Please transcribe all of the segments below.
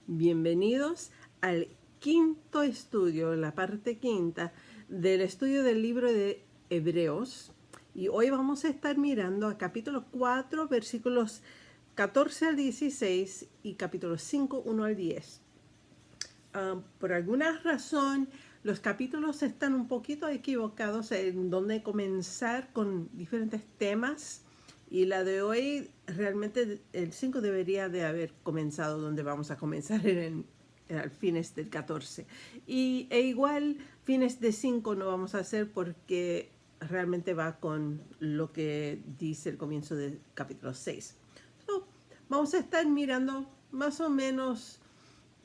Bienvenidos al quinto estudio, la parte quinta del estudio del libro de Hebreos. Y hoy vamos a estar mirando a capítulo 4, versículos 14 al 16 y capítulo 5, 1 al 10. Por alguna razón, los capítulos están un poquito equivocados en dónde comenzar con diferentes temas. Y la de hoy, realmente el 5 debería de haber comenzado donde vamos a comenzar al fines del 14. E igual, fines de 5 no vamos a hacer porque realmente va con lo que dice el comienzo del capítulo 6. Vamos a estar mirando más o menos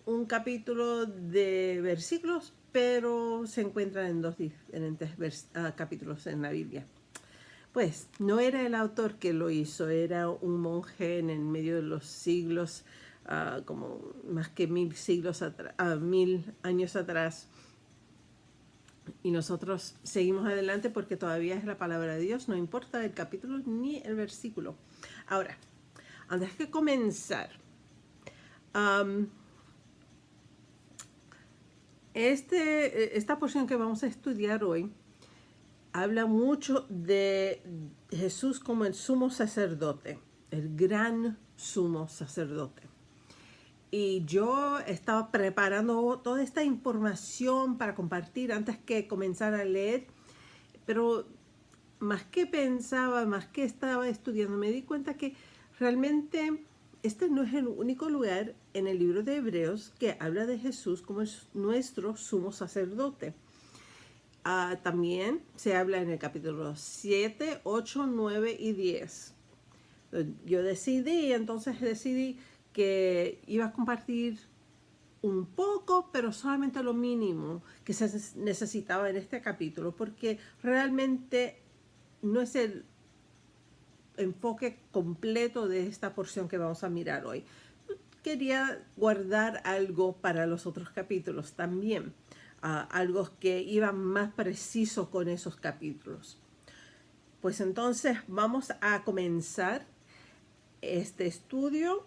un capítulo de versículos, pero se encuentran en dos diferentes capítulos en la Biblia. Pues no era el autor que lo hizo, era un monje en el medio de los siglos, como más que 1000 siglos atrás, 1000 años atrás. Y nosotros seguimos adelante porque todavía es la palabra de Dios, no importa el capítulo ni el versículo. Ahora, antes de comenzar, esta porción que vamos a estudiar hoy habla mucho de Jesús como el sumo sacerdote, el gran sumo sacerdote. Y yo estaba preparando toda esta información para compartir antes que comenzar a leer, pero más que pensaba, más que estaba estudiando, me di cuenta que realmente este no es el único lugar en el libro de Hebreos que habla de Jesús como nuestro sumo sacerdote. También se habla en el capítulo 7, 8, 9 y 10. Yo decidí que iba a compartir un poco, pero solamente lo mínimo que se necesitaba en este capítulo, porque realmente no es el enfoque completo de esta porción que vamos a mirar hoy. Quería guardar algo para los otros capítulos también, algo que iba más preciso con esos capítulos. Pues entonces vamos a comenzar este estudio.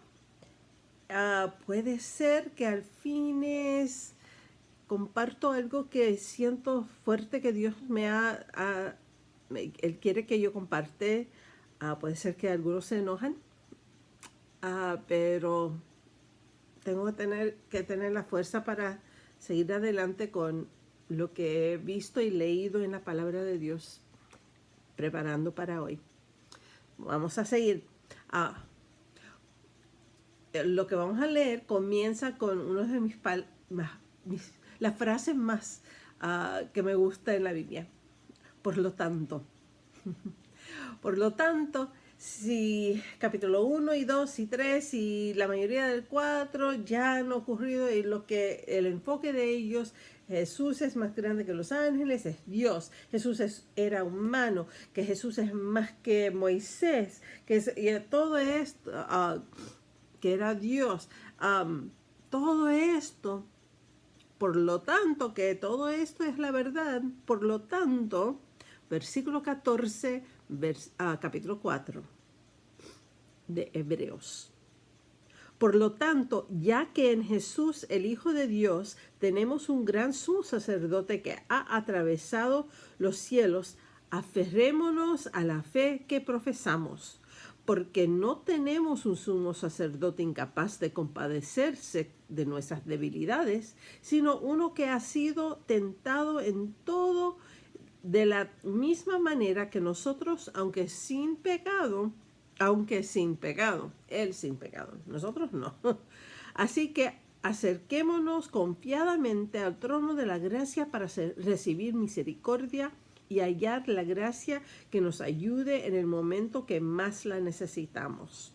Puede ser que al fines comparto algo que siento fuerte que Dios Él quiere que yo comparte. Puede ser que algunos se enojan, pero tengo que tener la fuerza para seguir adelante con lo que he visto y leído en la palabra de Dios, preparando para hoy. Vamos a seguir. Lo que vamos a leer comienza con uno de las frases más que me gusta en la Biblia. Por lo tanto, si capítulo 1 y 2 y 3 y la mayoría del 4 ya han ocurrido y el enfoque de ellos, Jesús es más grande que los ángeles, es Dios. Jesús era humano, que Jesús es más que Moisés, y todo esto, que era Dios. Todo esto, por lo tanto, que todo esto es la verdad, por lo tanto, versículo 14, capítulo 4 de Hebreos. Por lo tanto, ya que en Jesús, el Hijo de Dios, tenemos un gran sumo sacerdote que ha atravesado los cielos, aferrémonos a la fe que profesamos, porque no tenemos un sumo sacerdote incapaz de compadecerse de nuestras debilidades, sino uno que ha sido tentado en todo de la misma manera que nosotros, aunque sin pecado, él sin pecado, nosotros no. Así que acerquémonos confiadamente al trono de la gracia para recibir misericordia y hallar la gracia que nos ayude en el momento que más la necesitamos.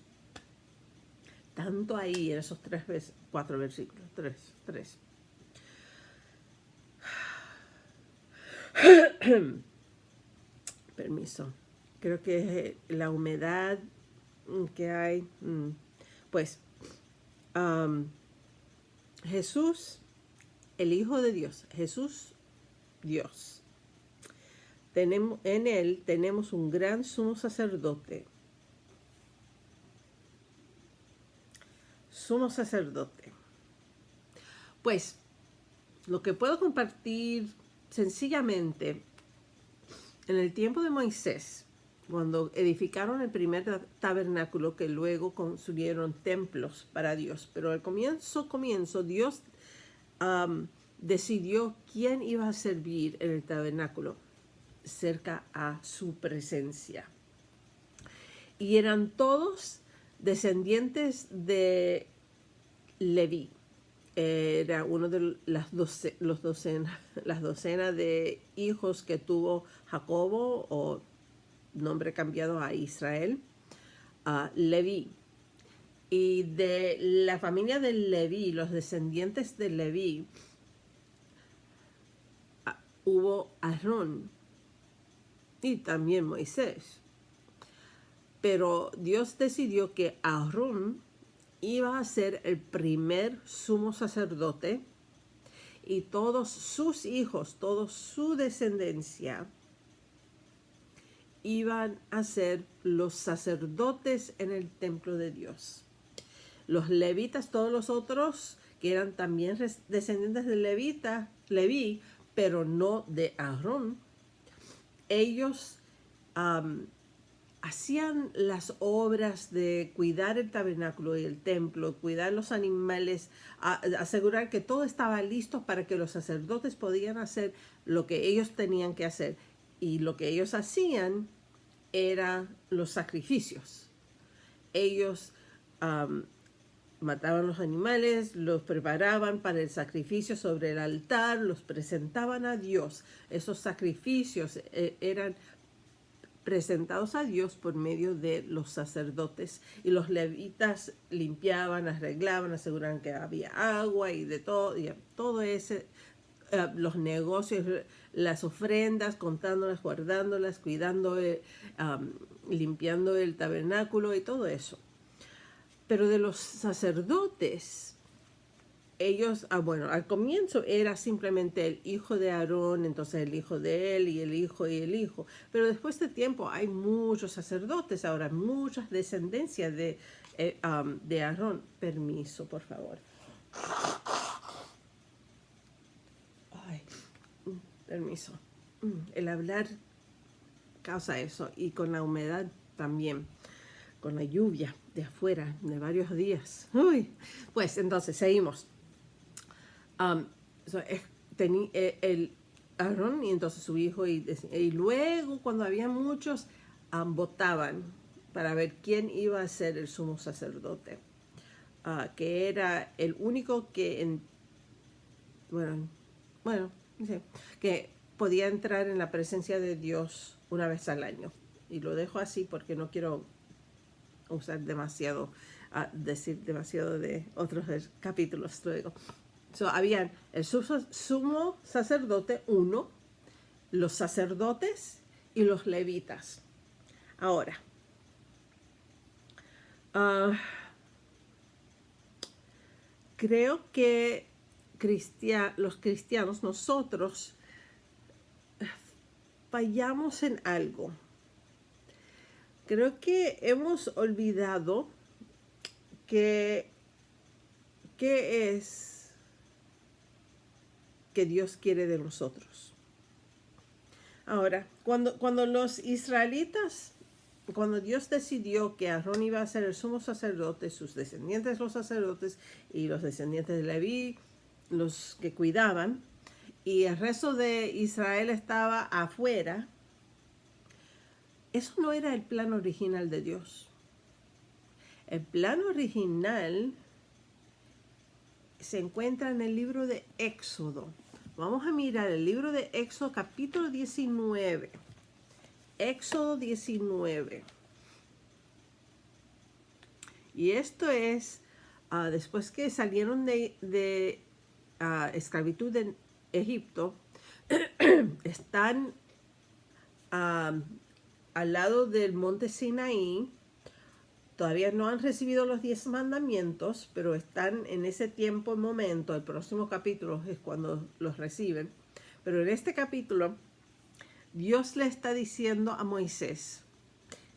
Tanto ahí en esos 4 versículos. 3. Permiso. Creo que es la humedad que hay. Pues Jesús, el Hijo de Dios, Jesús, Dios. En Él tenemos un gran sumo sacerdote. Sumo sacerdote. Pues lo que puedo compartir sencillamente, en el tiempo de Moisés, cuando edificaron el primer tabernáculo, que luego construyeron templos para Dios, pero al comienzo, Dios decidió quién iba a servir en el tabernáculo cerca a su presencia. Y eran todos descendientes de Leví. Era uno de las docenas de hijos que tuvo Jacobo, o nombre cambiado a Israel, Leví. Y de la familia de Leví, los descendientes de Leví, hubo Aarón y también Moisés. Pero Dios decidió que Aarón iba a ser el primer sumo sacerdote, y todos sus hijos, toda su descendencia, iban a ser los sacerdotes en el templo de Dios. Los levitas, todos los otros que eran también descendientes de Leví, pero no de Aarón, ellos hacían las obras de cuidar el tabernáculo y el templo, cuidar los animales, asegurar que todo estaba listo para que los sacerdotes podían hacer lo que ellos tenían que hacer. Y lo que ellos hacían era los sacrificios. Ellos mataban los animales, los preparaban para el sacrificio sobre el altar, los presentaban a Dios. Esos sacrificios eran presentados a Dios por medio de los sacerdotes, y los levitas limpiaban, arreglaban, aseguraban que había agua y de todo, y todo ese, los negocios, las ofrendas, contándolas, guardándolas, cuidando, limpiando el tabernáculo y todo eso. Pero de los sacerdotes, ellos, bueno, al comienzo era simplemente el hijo de Aarón, entonces el hijo de él y el hijo y el hijo. Pero después de tiempo hay muchos sacerdotes, ahora muchas descendencias de Aarón. Permiso, por favor. Ay, permiso. El hablar causa eso, y con la humedad también, con la lluvia de afuera de varios días. Uy. Pues entonces seguimos. El Aarón y entonces su hijo, y luego cuando había muchos, votaban para ver quién iba a ser el sumo sacerdote, que era el único que que podía entrar en la presencia de Dios una vez al año. Y lo dejo así porque no quiero usar demasiado, decir demasiado de otros capítulos luego. Habían el sumo sacerdote, uno, los sacerdotes y los levitas. Ahora, creo que los cristianos, nosotros, fallamos en algo. Creo que hemos olvidado qué es que Dios quiere de nosotros. Ahora, cuando los israelitas, cuando Dios decidió que Aarón iba a ser el sumo sacerdote, sus descendientes los sacerdotes, y los descendientes de Leví los que cuidaban, y el resto de Israel estaba afuera, eso no era el plan original de Dios. El plan original se encuentra en el libro de Éxodo. Vamos a mirar el libro de Éxodo, capítulo 19. Éxodo 19. Y esto es después que salieron de esclavitud en Egipto. Están al lado del monte Sinaí. Todavía no han recibido los 10 mandamientos, pero están en ese tiempo, momento. El próximo capítulo es cuando los reciben. Pero en este capítulo, Dios le está diciendo a Moisés: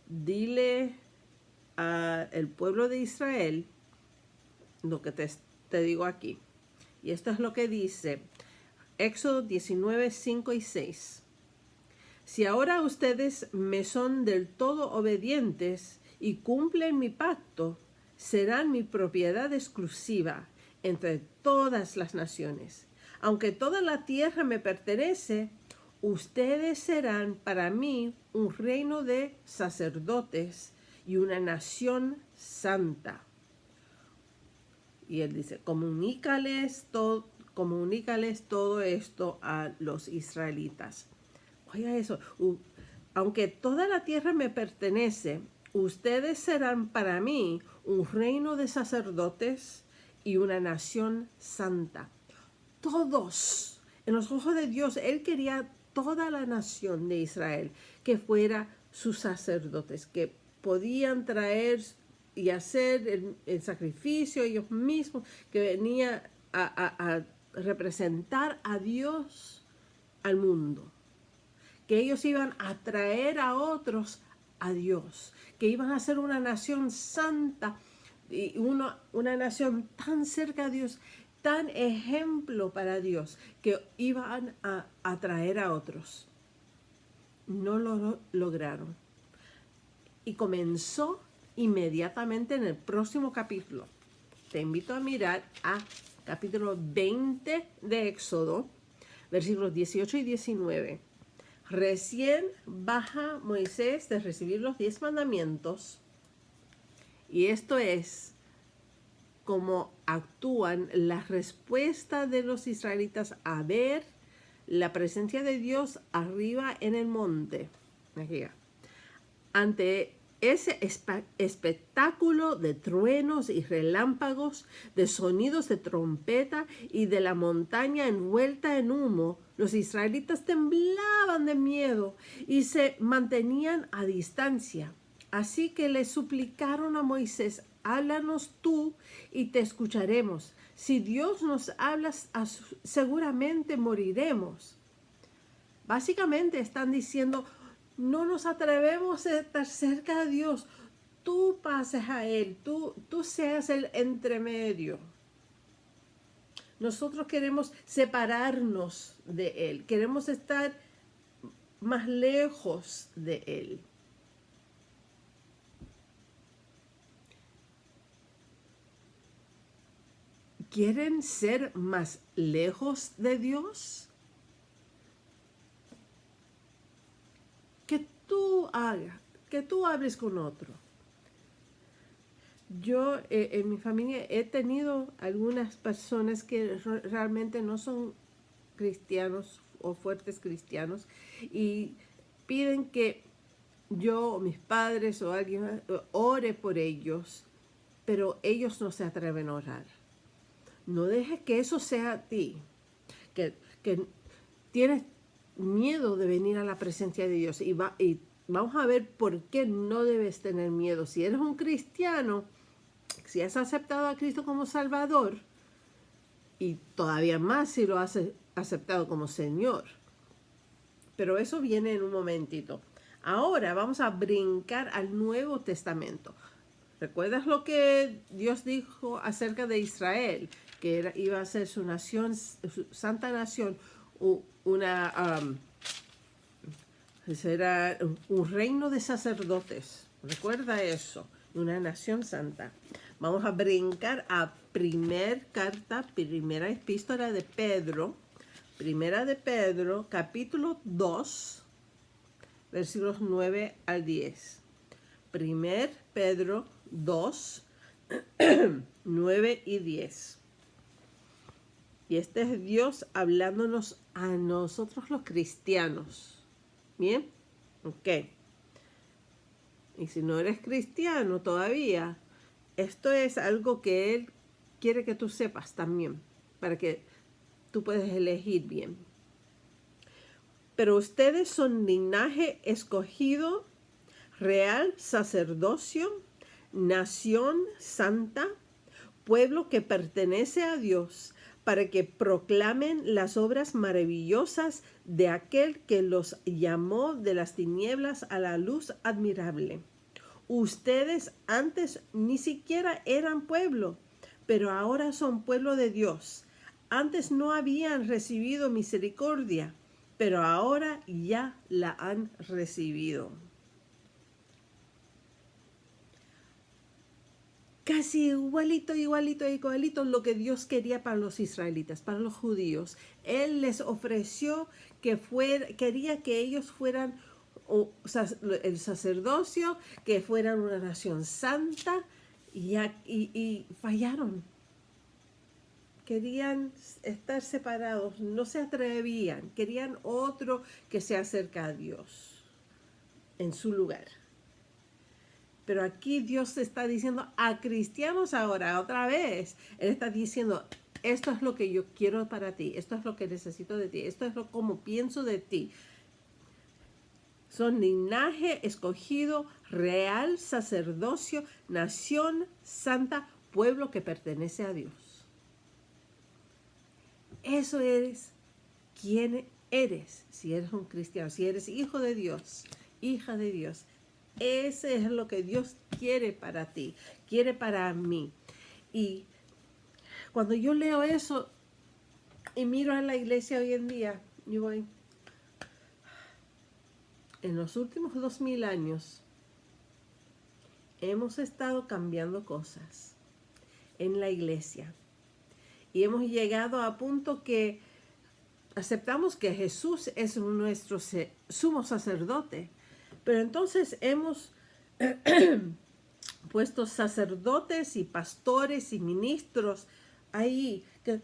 dile al pueblo de Israel lo que te digo aquí. Y esto es lo que dice Éxodo 19, 5 y 6. Si ahora ustedes me son del todo obedientes y cumplen mi pacto, serán mi propiedad exclusiva entre todas las naciones. Aunque toda la tierra me pertenece, ustedes serán para mí un reino de sacerdotes y una nación santa. Y él dice, comunícales todo esto a los israelitas. Oiga eso, aunque toda la tierra me pertenece, ustedes serán para mí un reino de sacerdotes y una nación santa. Todos, en los ojos de Dios, Él quería toda la nación de Israel que fuera sus sacerdotes, que podían traer y hacer el sacrificio ellos mismos, que venía a representar a Dios al mundo, que ellos iban a traer a otros a Dios, que iban a ser una nación santa y una nación tan cerca de Dios, tan ejemplo para Dios, que iban a atraer a otros. No lo lograron. Y comenzó inmediatamente en el próximo capítulo. Te invito a mirar a capítulo 20 de Éxodo, versículos 18 y 19. Recién baja Moisés de recibir los 10 mandamientos, y esto es cómo actúan las respuestas de los israelitas a ver la presencia de Dios arriba en el monte. Aquí. Ante ese espectáculo de truenos y relámpagos, de sonidos de trompeta y de la montaña envuelta en humo, los israelitas temblaban de miedo y se mantenían a distancia. Así que le suplicaron a Moisés, háblanos tú y te escucharemos. Si Dios nos habla, seguramente moriremos. Básicamente están diciendo, no nos atrevemos a estar cerca de Dios. Tú pases a Él, tú seas el entremedio. Nosotros queremos separarnos de Él, queremos estar más lejos de Él. ¿Quieren ser más lejos de Dios? Que tú hagas, que tú hables con otro. Yo en mi familia he tenido algunas personas que realmente no son cristianos o fuertes cristianos y piden que yo o mis padres o alguien ore por ellos, pero ellos no se atreven a orar. No dejes que eso sea a ti, que tienes miedo de venir a la presencia de Dios y vamos a ver por qué no debes tener miedo. Si eres un cristiano, si has aceptado a Cristo como Salvador, y todavía más si lo has aceptado como Señor. Pero eso viene en un momentito. Ahora vamos a brincar al Nuevo Testamento. ¿Recuerdas lo que Dios dijo acerca de Israel? Que iba a ser su nación, su santa nación, será un reino de sacerdotes. Recuerda eso, una nación santa. Vamos a brincar a primera epístola de Pedro, primera de Pedro, capítulo 2, versículos 9 al 10. Primer Pedro 2, 9 y 10. Y este es Dios hablándonos a nosotros los cristianos. ¿Bien? Ok. Y si no eres cristiano todavía, esto es algo que Él quiere que tú sepas también, para que tú puedas elegir bien. Pero ustedes son linaje escogido, real sacerdocio, nación santa, pueblo que pertenece a Dios, para que proclamen las obras maravillosas de aquel que los llamó de las tinieblas a la luz admirable. Ustedes antes ni siquiera eran pueblo, pero ahora son pueblo de Dios. antes no habían recibido misericordia, pero ahora ya la han recibido. Casi igualito lo que Dios quería para los israelitas, para los judíos. Él les ofreció quería que ellos fueran el sacerdocio, que fueran una nación santa, y fallaron. Querían estar separados, no se atrevían, querían otro que se acerca a Dios en su lugar. Pero aquí Dios está diciendo a cristianos ahora, otra vez. Él está diciendo, esto es lo que yo quiero para ti, esto es lo que necesito de ti, esto es como pienso de ti. Son linaje escogido, real sacerdocio, nación santa, pueblo que pertenece a Dios. Eso es quién eres, si eres un cristiano, si eres hijo de Dios, hija de Dios. Ese es lo que Dios quiere para ti, quiere para mí. Y cuando yo leo eso y miro a la iglesia hoy en día, yo voy, en los últimos 2000 años hemos estado cambiando cosas en la iglesia. Y hemos llegado a punto que aceptamos que Jesús es nuestro sumo sacerdote. Pero entonces hemos puesto sacerdotes y pastores y ministros ahí, que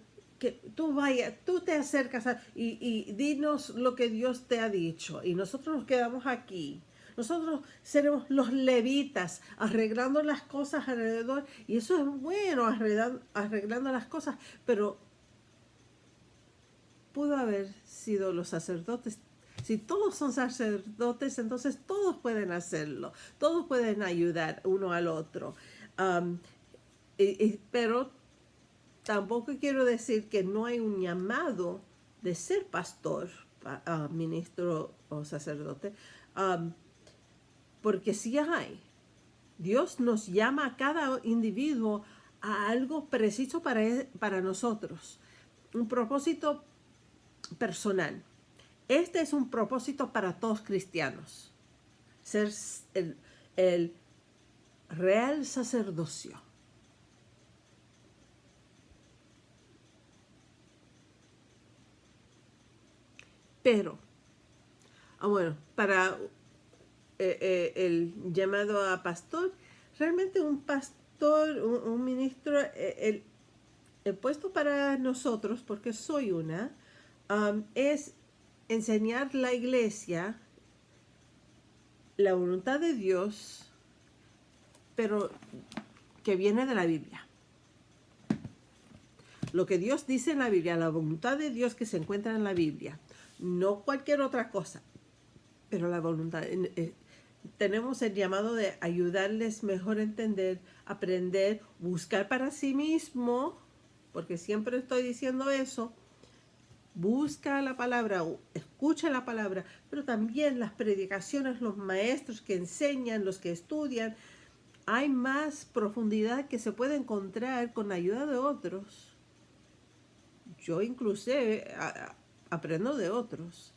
tú te acercas y dinos lo que Dios te ha dicho. Y nosotros nos quedamos aquí. Nosotros seremos los levitas arreglando las cosas alrededor. Y eso es bueno, arreglando las cosas. Pero pudo haber sido los sacerdotes. Si todos son sacerdotes, entonces todos pueden hacerlo. Todos pueden ayudar uno al otro. Pero tampoco quiero decir que no hay un llamado de ser pastor, ministro o sacerdote. Porque sí hay. Dios nos llama a cada individuo a algo preciso para nosotros. Un propósito personal. Este es un propósito para todos cristianos. Ser el real sacerdocio. Pero, bueno, para el llamado a pastor, realmente un pastor, un ministro, el puesto para nosotros, porque soy una, es enseñar la iglesia la voluntad de Dios, pero que viene de la Biblia. Lo que Dios dice en la Biblia, la voluntad de Dios que se encuentra en la Biblia, no cualquier otra cosa, pero la voluntad. Tenemos el llamado de ayudarles mejor a entender, aprender, buscar para sí mismo, porque siempre estoy diciendo eso. Busca la palabra, escucha la palabra, pero también las predicaciones, los maestros que enseñan, los que estudian. Hay más profundidad que se puede encontrar con la ayuda de otros. Yo inclusive aprendo de otros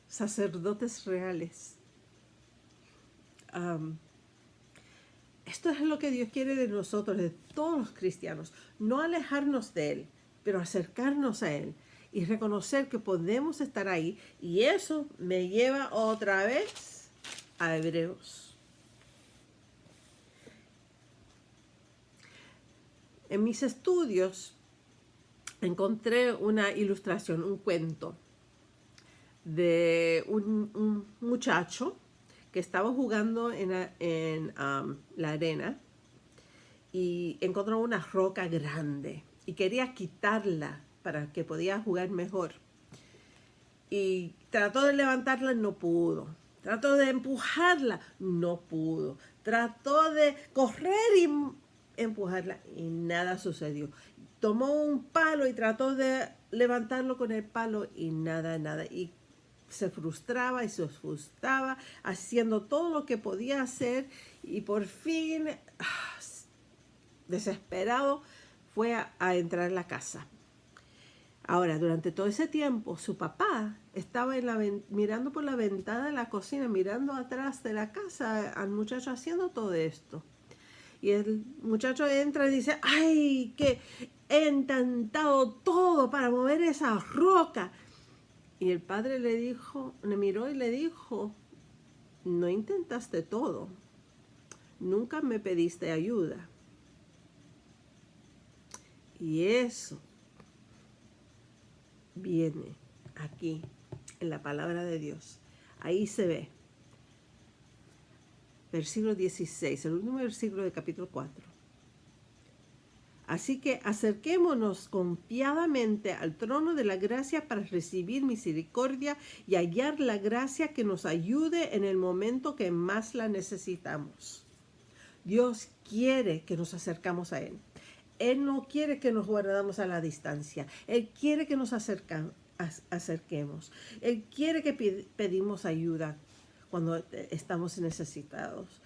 sacerdotes reales. Esto es lo que Dios quiere de nosotros, de todos los cristianos. No alejarnos de Él, pero acercarnos a Él y reconocer que podemos estar ahí. Y eso me lleva otra vez a Hebreos. En mis estudios encontré una ilustración, un cuento de un muchacho que estaba jugando en la arena y encontró una roca grande y quería quitarla para que podía jugar mejor. Y trató de levantarla, no pudo. Trató de empujarla, no pudo. Trató de correr y empujarla y nada sucedió. Tomó un palo y trató de levantarlo con el palo y nada. Y se frustraba y se frustraba haciendo todo lo que podía hacer y por fin, desesperado, fue a entrar a la casa. Ahora, durante todo ese tiempo, su papá estaba mirando por la ventana de la cocina, mirando atrás de la casa al muchacho haciendo todo esto. Y el muchacho entra y dice, ¡ay, que he intentado todo para mover esa roca! Y el padre le miró y le dijo, no intentaste todo. Nunca me pediste ayuda. Y eso viene aquí, en la palabra de Dios. Ahí se ve. Versículo 16, el último versículo del capítulo 4. Así que acerquémonos confiadamente al trono de la gracia para recibir misericordia y hallar la gracia que nos ayude en el momento que más la necesitamos. Dios quiere que nos acercamos a Él. Él no quiere que nos guardamos a la distancia. Él quiere que nos acerquemos. Él quiere que pedimos ayuda cuando estamos necesitados.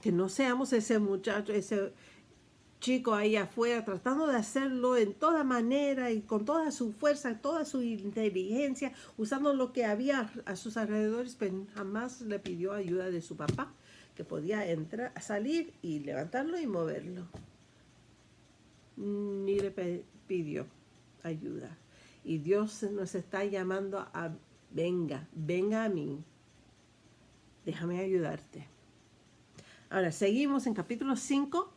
Que no seamos ese muchacho, ese chico ahí afuera tratando de hacerlo en toda manera y con toda su fuerza, toda su inteligencia, usando lo que había a sus alrededores, pero jamás le pidió ayuda de su papá, que podía salir y levantarlo y moverlo. Ni le pidió ayuda. Y Dios nos está llamando a venga a mí. Déjame ayudarte. Ahora, seguimos en capítulo 5.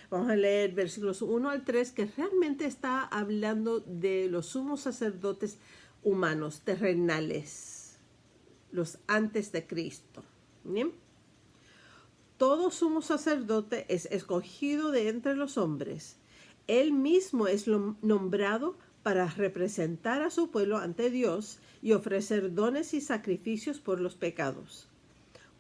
Vamos a leer versículos 1 al 3, que realmente está hablando de los sumos sacerdotes humanos, terrenales, los antes de Cristo. ¿Bien? Todo sumo sacerdote es escogido de entre los hombres. Él mismo es nombrado para representar a su pueblo ante Dios y ofrecer dones y sacrificios por los pecados.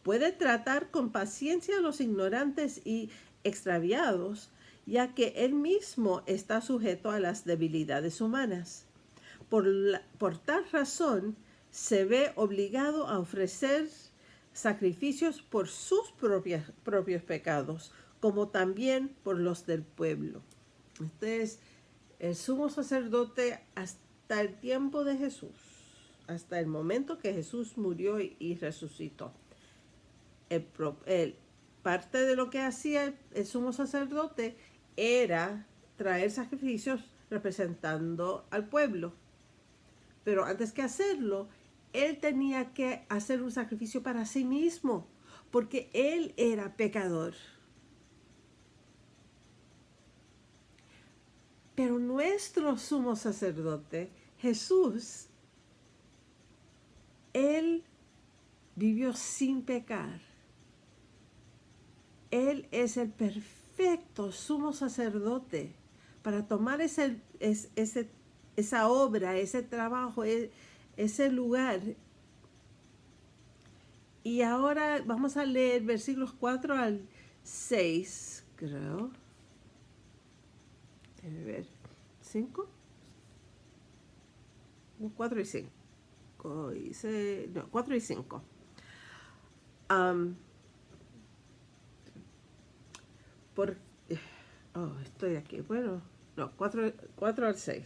Puede tratar con paciencia a los ignorantes y extraviados, ya que él mismo está sujeto a las debilidades humanas. Por tal razón, se ve obligado a ofrecer sacrificios por sus propios pecados, como también por los del pueblo. Este es el sumo sacerdote hasta el tiempo de Jesús, hasta el momento que Jesús murió y resucitó. Parte de lo que hacía el sumo sacerdote era traer sacrificios representando al pueblo. Pero antes que hacerlo, él tenía que hacer un sacrificio para sí mismo, porque él era pecador. Pero nuestro sumo sacerdote, Jesús, él vivió sin pecar. Él es el perfecto sumo sacerdote para tomar esa obra, ese trabajo, ese lugar. Y ahora vamos a leer versículos 4 al 6, creo. Déjame ver. ¿5? 4 y 5. 4 y 5. Estoy aquí. Bueno, no, 4 al 6.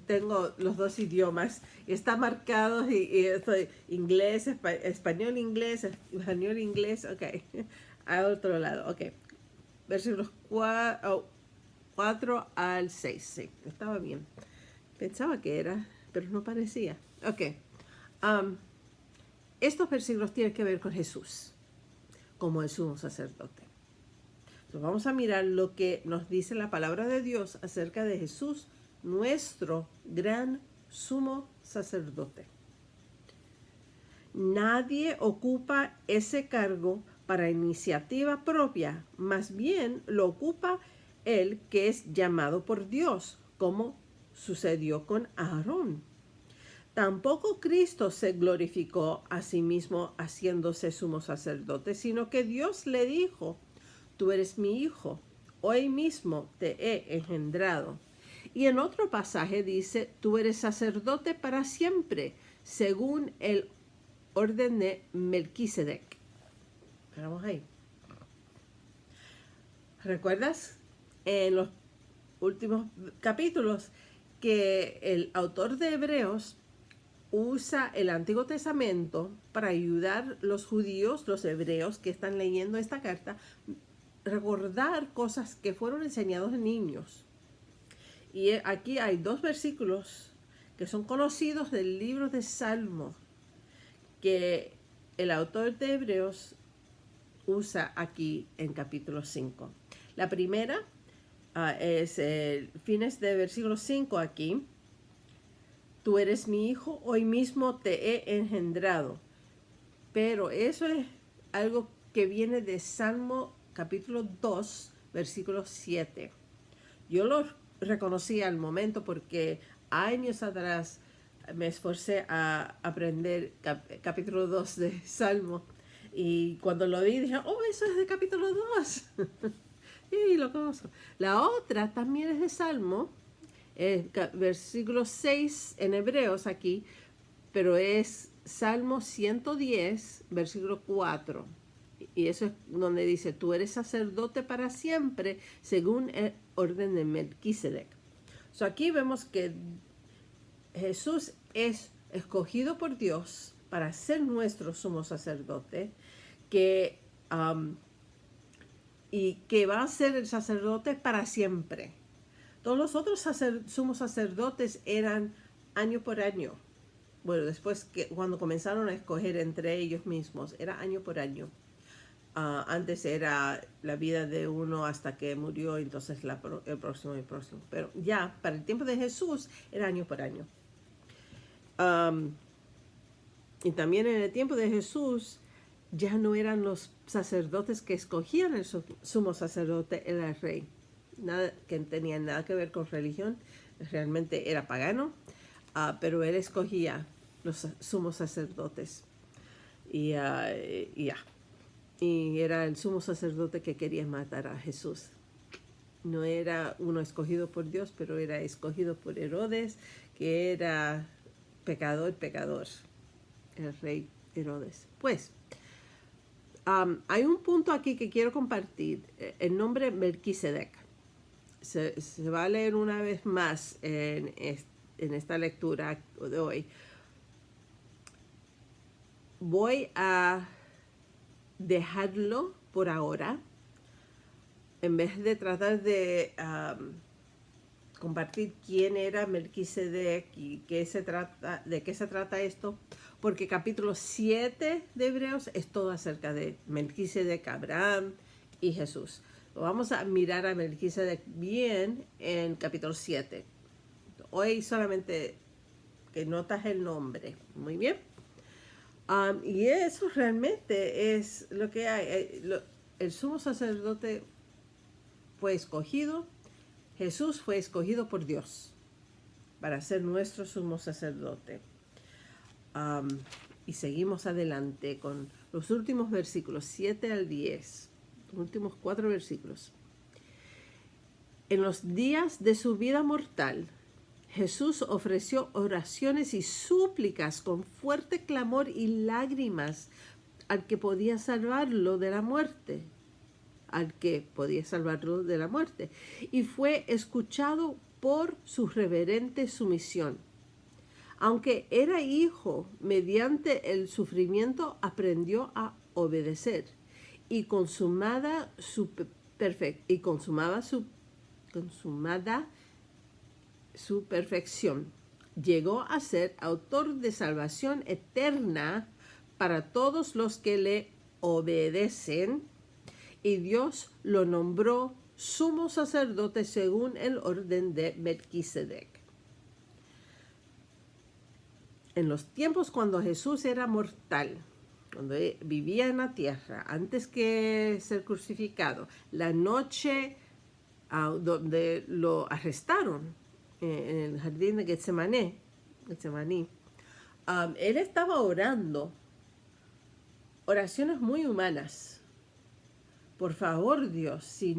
Tengo los dos idiomas. Está marcado y estoy inglés, español, inglés, español, inglés. Ok. Al otro lado. Ok. Versículos 4 al 6. Sí, estaba bien. Pensaba que era, pero no parecía. Ok. Estos versículos tienen que ver con Jesús, como el sumo sacerdote. Entonces vamos a mirar lo que nos dice la palabra de Dios acerca de Jesús, nuestro gran sumo sacerdote. Nadie ocupa ese cargo para iniciativa propia, más bien lo ocupa el que es llamado por Dios, como sucedió con Aarón. Tampoco Cristo se glorificó a sí mismo haciéndose sumo sacerdote, sino que Dios le dijo: tú eres mi hijo, hoy mismo te he engendrado. Y en otro pasaje dice: tú eres sacerdote para siempre, según el orden de Melquisedec. Vamos ahí. ¿Recuerdas en los últimos capítulos que el autor de Hebreos usa el Antiguo Testamento para ayudar a los judíos, los hebreos que están leyendo esta carta, recordar cosas que fueron enseñados a niños. Y aquí hay 2 versículos que son conocidos del libro de Salmos que el autor de Hebreos usa aquí en capítulo 5. La primera es el fines de versículo 5 aquí. Tú eres mi hijo, hoy mismo te he engendrado. Pero eso es algo que viene de Salmo capítulo 2, versículo 7. Yo lo reconocí al momento porque años atrás me esforcé a aprender capítulo 2 de Salmo. Y cuando lo vi dije, oh, eso es de capítulo 2. Y lo conozco. La otra también es de Salmo, versículo 6 en Hebreos aquí, pero es Salmo 110, versículo 4. Y eso es donde dice, tú eres sacerdote para siempre, según el orden de Melquisedec. So aquí vemos que Jesús es escogido por Dios para ser nuestro sumo sacerdote, y que va a ser el sacerdote para siempre. Todos los otros sumos sacerdotes eran año por año. Bueno, después cuando comenzaron a escoger entre ellos mismos, era año por año. Antes era la vida de uno hasta que murió, entonces el próximo y el próximo. Pero ya, para el tiempo de Jesús, era año por año. Y también en el tiempo de Jesús, ya no eran los sacerdotes que escogían el sumo sacerdote, era el rey. Nada que tenía nada que ver con religión, realmente era pagano, pero él escogía los sumos sacerdotes. Y era el sumo sacerdote que quería matar a Jesús. No era uno escogido por Dios, pero era escogido por Herodes, que era pecador, el rey Herodes. Pues, hay un punto aquí que quiero compartir. El nombre Melquisedec. Se va a leer una vez más en esta lectura de hoy. Voy a dejarlo por ahora, en vez de tratar de compartir quién era Melquisedec y de qué se trata esto, porque capítulo 7 de Hebreos es todo acerca de Melquisedec, Abraham y Jesús. Vamos a mirar a Melquisedec bien en capítulo 7. Hoy solamente que notas el nombre. Muy bien. Y eso realmente es lo que hay. El sumo sacerdote fue escogido. Jesús fue escogido por Dios para ser nuestro sumo sacerdote. Y seguimos adelante con los últimos versículos, 7 al 10. Últimos 4 versículos. En los días de su vida mortal, Jesús ofreció oraciones y súplicas con fuerte clamor y lágrimas al que podía salvarlo de la muerte. Y fue escuchado por su reverente sumisión. Aunque era hijo, mediante el sufrimiento aprendió a obedecer. Y consumada su perfección, llegó a ser autor de salvación eterna para todos los que le obedecen, y Dios lo nombró sumo sacerdote según el orden de Melquisedec. En los tiempos cuando Jesús era mortal, cuando vivía en la tierra, antes que ser crucificado, la noche donde lo arrestaron en el jardín de Getsemaní, él estaba orando oraciones muy humanas. Por favor, Dios, si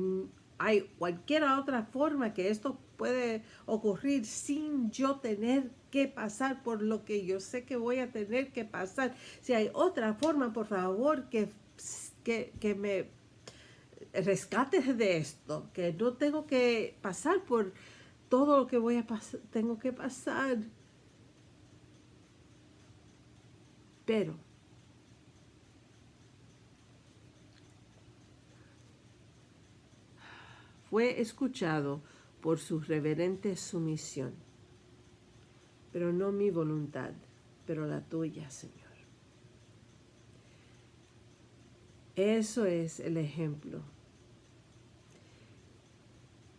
hay cualquier otra forma que esto puede ocurrir sin yo tener que pasar por lo que yo sé que voy a tener que pasar, si hay otra forma, por favor, que me rescates de esto, que no tengo que pasar por todo lo que tengo que pasar. Pero fue escuchado por su reverente sumisión. Pero no mi voluntad, pero la tuya, Señor. Eso es el ejemplo.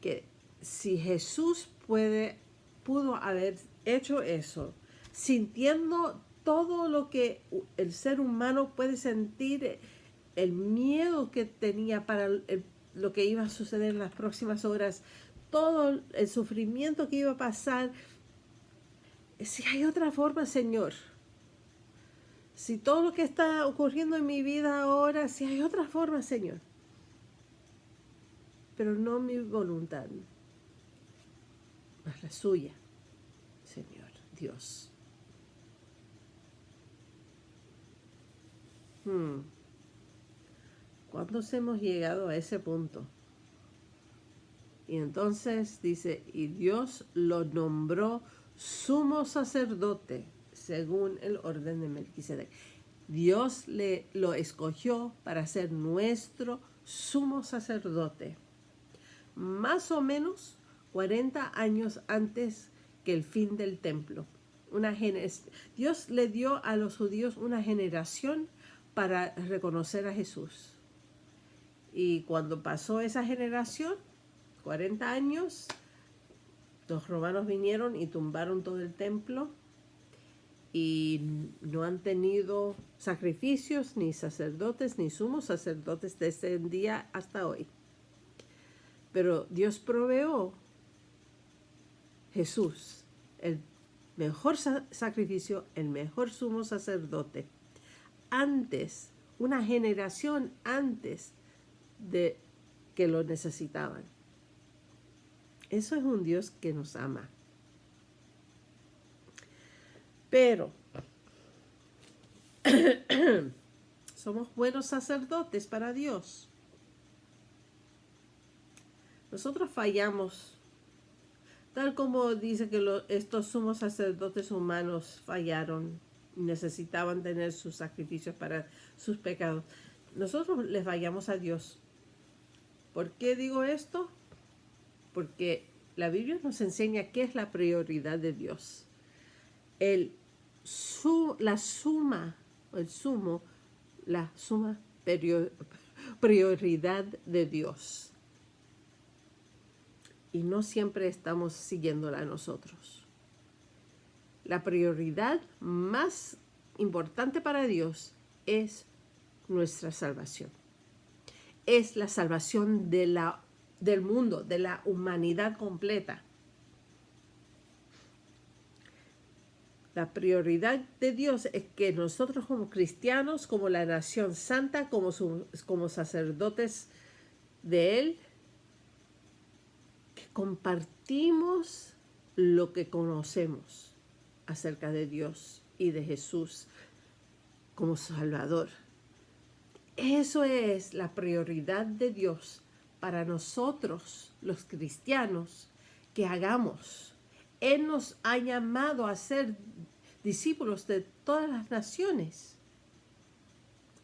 Que si Jesús pudo haber hecho eso, sintiendo todo lo que el ser humano puede sentir, el miedo que tenía para lo que iba a suceder en las próximas horas, todo el sufrimiento que iba a pasar. Si hay otra forma, Señor, si todo lo que está ocurriendo en mi vida ahora, si hay otra forma, Señor, pero no mi voluntad, más la suya, Señor, Dios. ¿Cuándo hemos llegado a ese punto? Y entonces dice, y Dios lo nombró sumo sacerdote según el orden de Melquisedec. Dios lo escogió para ser nuestro sumo sacerdote, más o menos 40 años antes que el fin del templo. Dios le dio a los judíos una generación para reconocer a Jesús. Y cuando pasó esa generación, 40 años, los romanos vinieron y tumbaron todo el templo y no han tenido sacrificios, ni sacerdotes, ni sumos sacerdotes desde el día hasta hoy. Pero Dios proveó Jesús, el mejor sacrificio, el mejor sumo sacerdote, antes, una generación antes de que lo necesitaban. Eso es un Dios que nos ama. Pero somos buenos sacerdotes para Dios. Nosotros fallamos, tal como dice que estos sumos sacerdotes humanos fallaron, necesitaban tener sus sacrificios para sus pecados. Nosotros les fallamos a Dios. ¿Por qué digo esto? Porque la Biblia nos enseña qué es la prioridad de Dios. La suma prioridad de Dios. Y no siempre estamos siguiéndola nosotros. La prioridad más importante para Dios es nuestra salvación. Es la salvación del mundo, de la humanidad completa. La prioridad de Dios es que nosotros como cristianos, como la nación santa, como sacerdotes de Él, que compartimos lo que conocemos acerca de Dios y de Jesús como Salvador. Eso es la prioridad de Dios para nosotros, los cristianos, que hagamos. Él nos ha llamado a ser discípulos de todas las naciones.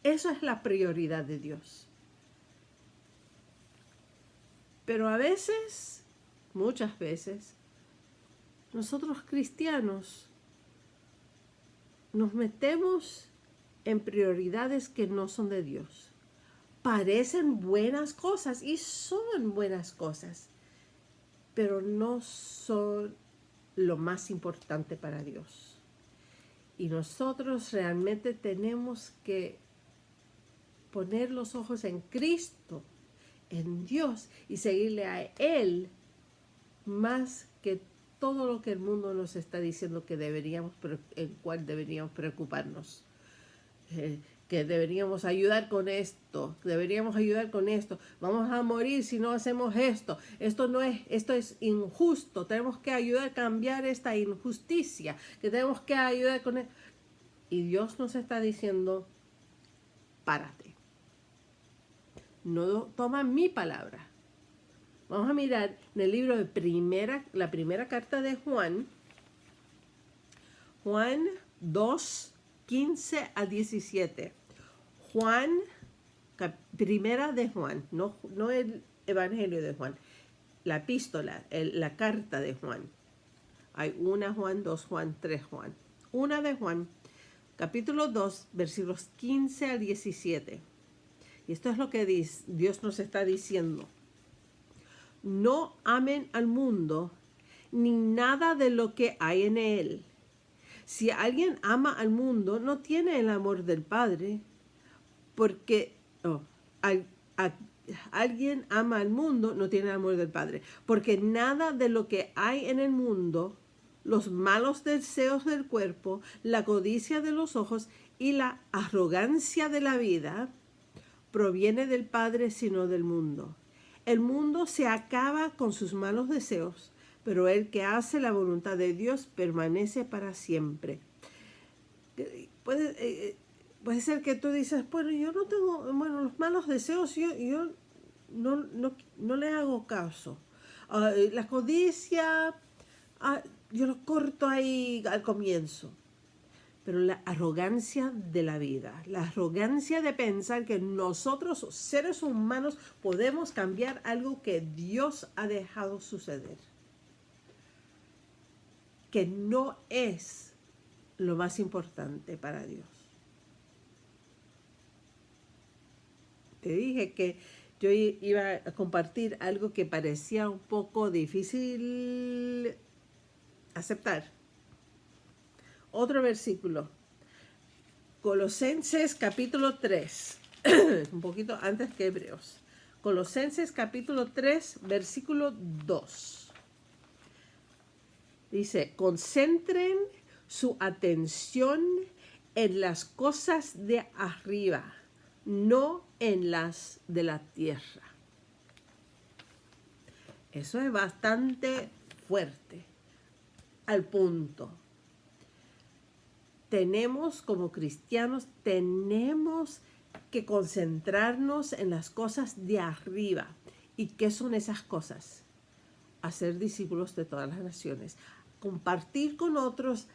Esa es la prioridad de Dios. Pero a veces, muchas veces, nosotros cristianos nos metemos en prioridades que no son de Dios. Parecen buenas cosas y son buenas cosas, pero no son lo más importante para Dios. Y nosotros realmente tenemos que poner los ojos en Cristo, en Dios, y seguirle a Él más que todo lo que el mundo nos está diciendo que el cual deberíamos preocuparnos. Que deberíamos ayudar con esto, vamos a morir si no hacemos esto, esto es injusto, tenemos que ayudar a cambiar esta injusticia, que tenemos que ayudar con esto. Y Dios nos está diciendo, párate, no toman mi palabra. Vamos a mirar en el libro de la primera carta de Juan, Juan 2, 15 a 17. Juan, primera de Juan, no el Evangelio de Juan, la epístola, la carta de Juan. Hay una Juan, 2 Juan, 3 Juan. Una de Juan, capítulo 2, versículos 15 al 17. Y esto es lo que Dios nos está diciendo. No amen al mundo ni nada de lo que hay en él. Si alguien ama al mundo, no tiene el amor del Padre, porque alguien ama al mundo, no tiene el amor del Padre, porque nada de lo que hay en el mundo, los malos deseos del cuerpo, la codicia de los ojos y la arrogancia de la vida, proviene del Padre, sino del mundo. El mundo se acaba con sus malos deseos, pero el que hace la voluntad de Dios permanece para siempre. Puede ser que tú dices, bueno, yo no tengo, los malos deseos, yo no le hago caso. La codicia, yo lo corto ahí al comienzo. Pero la arrogancia de la vida, la arrogancia de pensar que nosotros, seres humanos, podemos cambiar algo que Dios ha dejado suceder, que no es lo más importante para Dios. Te dije que yo iba a compartir algo que parecía un poco difícil aceptar. Otro versículo, Colosenses capítulo 3, un poquito antes que Hebreos. Colosenses capítulo 3, versículo 2. Dice, concentren su atención en las cosas de arriba, no en las de la tierra. Eso es bastante fuerte, al punto. Como cristianos, tenemos que concentrarnos en las cosas de arriba. ¿Y qué son esas cosas? Hacer discípulos de todas las naciones. Compartir con otros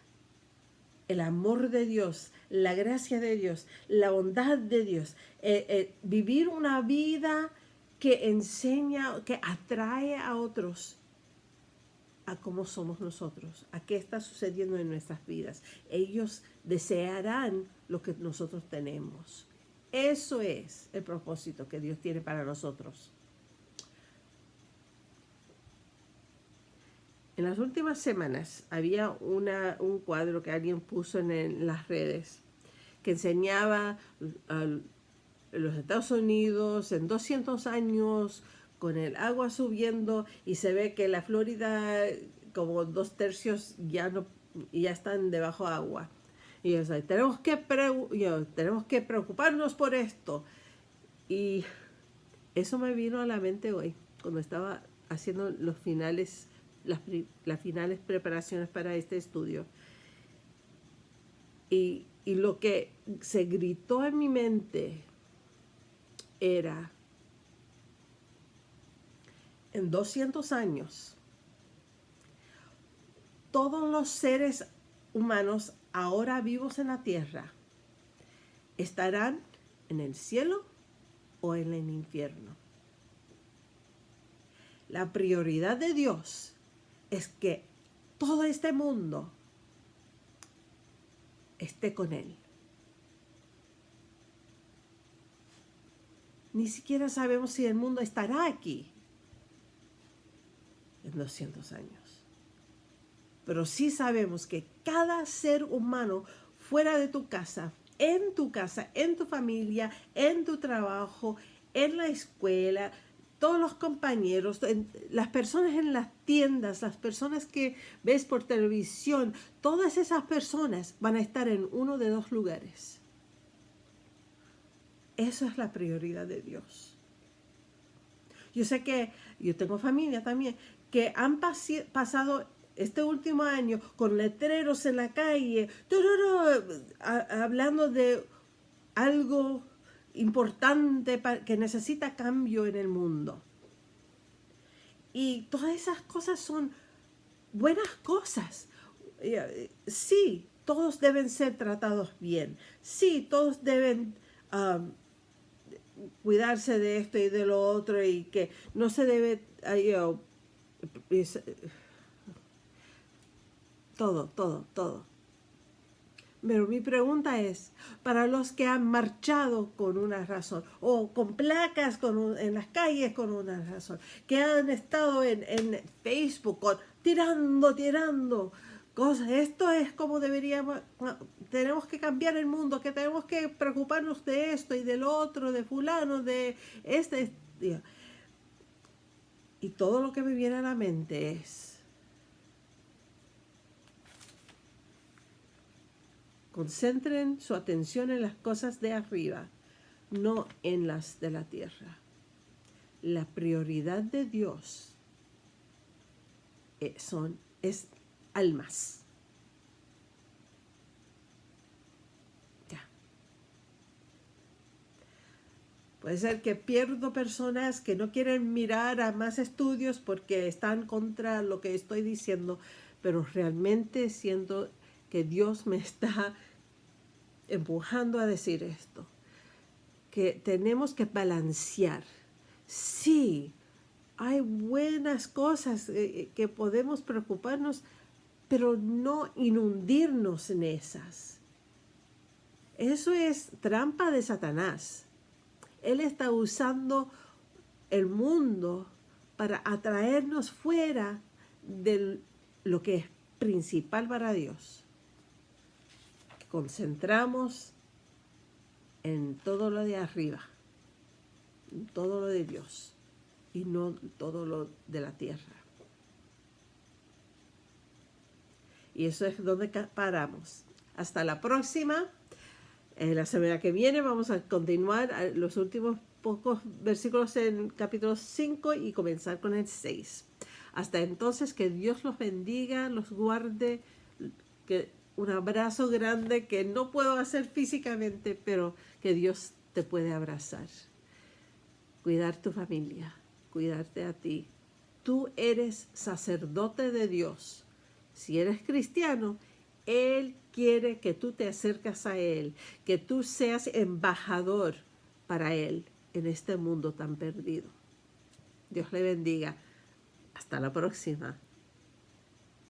el amor de Dios, la gracia de Dios, la bondad de Dios. Vivir una vida que enseña, que atrae a otros a cómo somos nosotros, a qué está sucediendo en nuestras vidas. Ellos desearán lo que nosotros tenemos. Eso es el propósito que Dios tiene para nosotros. En las últimas semanas había un cuadro que alguien puso en las redes que enseñaba a los Estados Unidos en 200 años con el agua subiendo, y se ve que la Florida como 2/3 ya están debajo de agua. Y yo decía, tenemos que preocuparnos por esto. Y eso me vino a la mente hoy, cuando estaba haciendo las finales preparaciones para este estudio. Y lo que se gritó en mi mente era, en 200 años, todos los seres humanos ahora vivos en la tierra estarán en el cielo o en el infierno. La prioridad de Dios es que todo este mundo esté con Él. Ni siquiera sabemos si el mundo estará aquí en 200 años. Pero sí sabemos que cada ser humano fuera de tu casa, en tu familia, en tu trabajo, en la escuela, todos los compañeros, las personas en las tiendas, las personas que ves por televisión, todas esas personas van a estar en uno de dos lugares. Eso es la prioridad de Dios. Yo sé que yo tengo familia también que han pasado este último año con letreros en la calle, hablando de algo importante que necesita cambio en el mundo. Y todas esas cosas son buenas cosas. Sí, todos deben ser tratados bien. Sí, todos deben cuidarse de esto y de lo otro, y que no se debe todo. Pero mi pregunta es, para los que han marchado con una razón, o con placas en las calles con una razón, que han estado en Facebook tirando cosas, esto es como deberíamos, tenemos que cambiar el mundo, que tenemos que preocuparnos de esto y del otro, de fulano, de este. Y todo lo que me viene a la mente es, concentren su atención en las cosas de arriba, no en las de la tierra. La prioridad de Dios es almas. Ya. Puede ser que pierdo personas que no quieren mirar a más estudios porque están contra lo que estoy diciendo, pero realmente siento que Dios me está empujando a decir esto, que tenemos que balancear. Sí, hay buenas cosas que podemos preocuparnos, pero no inundirnos en esas. Eso es trampa de Satanás. Él está usando el mundo para atraernos fuera de lo que es principal para Dios. Concentramos en todo lo de arriba, en todo lo de Dios, y no todo lo de la tierra. Y eso es donde paramos. Hasta la próxima. La semana que viene vamos a continuar los últimos pocos versículos en capítulo 5 y comenzar con el 6. Hasta entonces, que Dios los bendiga, los guarde, un abrazo grande que no puedo hacer físicamente, pero que Dios te puede abrazar. Cuidar tu familia, cuidarte a ti. Tú eres sacerdote de Dios. Si eres cristiano, Él quiere que tú te acercas a Él, que tú seas embajador para Él en este mundo tan perdido. Dios le bendiga. Hasta la próxima.